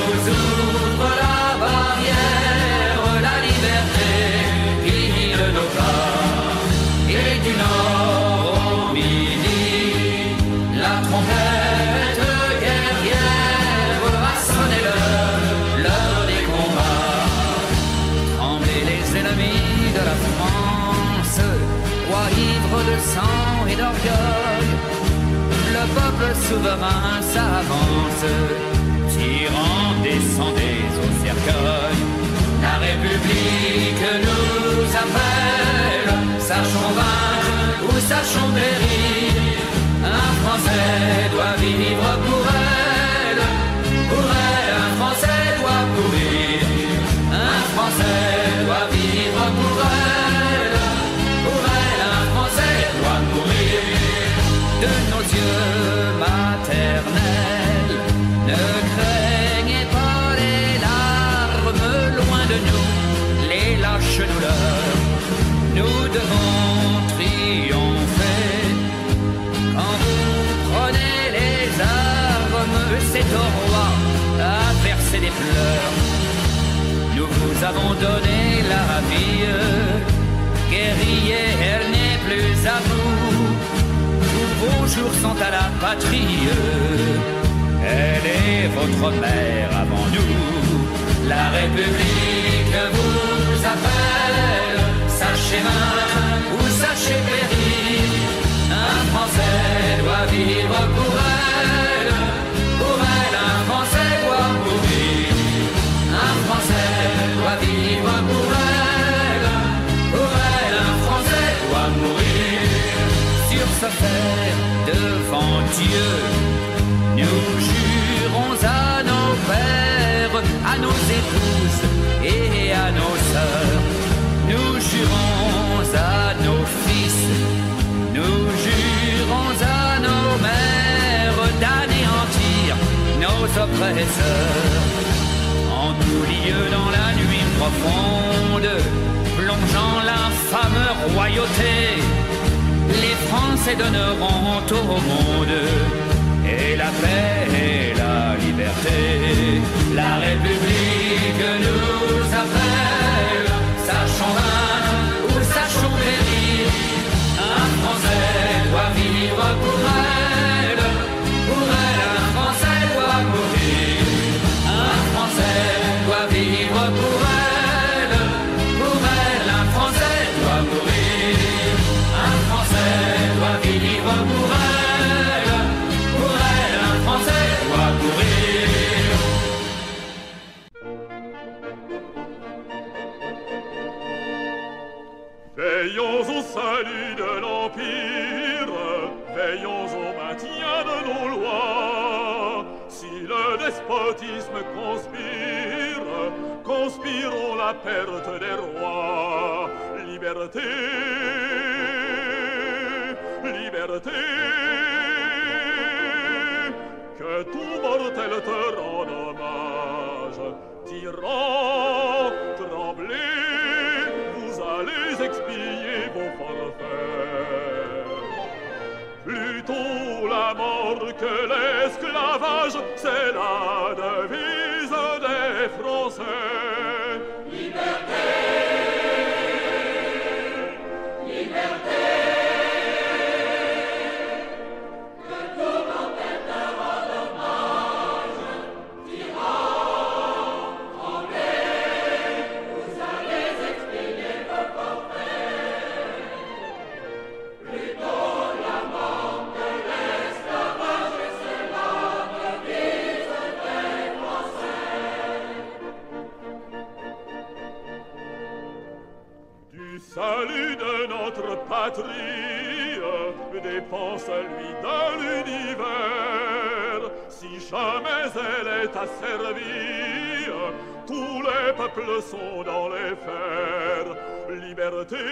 nous ouvre la barrière, la liberté guide nos pas. Et du nord au midi, la trompette guerrière va sonner l'heure des combats. Trembler les ennemis de la France, roi ivre de sang et d'orgueil, le peuple souverain s'avance, tirant descendez au cercueil. La République nous appelle, sachons vaincre ou sachons périr. Un Français doit vivre pour elle, un Français doit mourir. Un Français doit vivre pour elle, un Français doit mourir. De nos yeux maternels, ne craignez pas les larmes, loin de nous les lâches douleurs. Nous devons triompher. Quand vous prenez les armes, c'est au roi à verser des pleurs. Nous vous avons donné la vie, guerriers, elle n'est plus à vous. Tous vos jours sont à la patrie, elle est votre mère avant nous. La République vous appelle, sachez vaincre ou sachez périr. Un Français doit vivre pour elle, un Français doit mourir. Un Français doit vivre pour elle, un Français doit mourir. Sur ce fait, devant Dieu, nous jurons à nos pères, à nos épouses et à nos sœurs. Nous jurons à nos fils, nous jurons à nos mères d'anéantir nos oppresseurs. En tout lieu dans la nuit profonde, plongeant l'infâme royauté, les Français donneront au monde et la paix et la liberté. La République nous appelle, sachons vaincre ou sachons périr. Un Français doit vivre pour elle, un Français doit mourir. Un Français doit vivre pour elle, un Français doit mourir. Un Français doit vivre pour elle, un Français doit mourir. Veillons au salut de l'Empire, veillons au maintien de nos lois. Si le despotisme conspire, conspirons la perte des rois. Liberté, liberté, que tout mortel te rende hommage. Tyran, tremblez, vous allez expier vos forfaits. Plutôt la mort que l'esclavage, c'est la devise des Français. Liberté, liberté, que tout mortel te rende hommage. Tyran, tremblez, vous allez expier vos forfaits. Plutôt la mort que l'esclavage, c'est la devise des Français. Du salut de notre patrie dépend celui de l'univers. Si jamais elle est asservie, tous les peuples sont dans les fers. Liberté,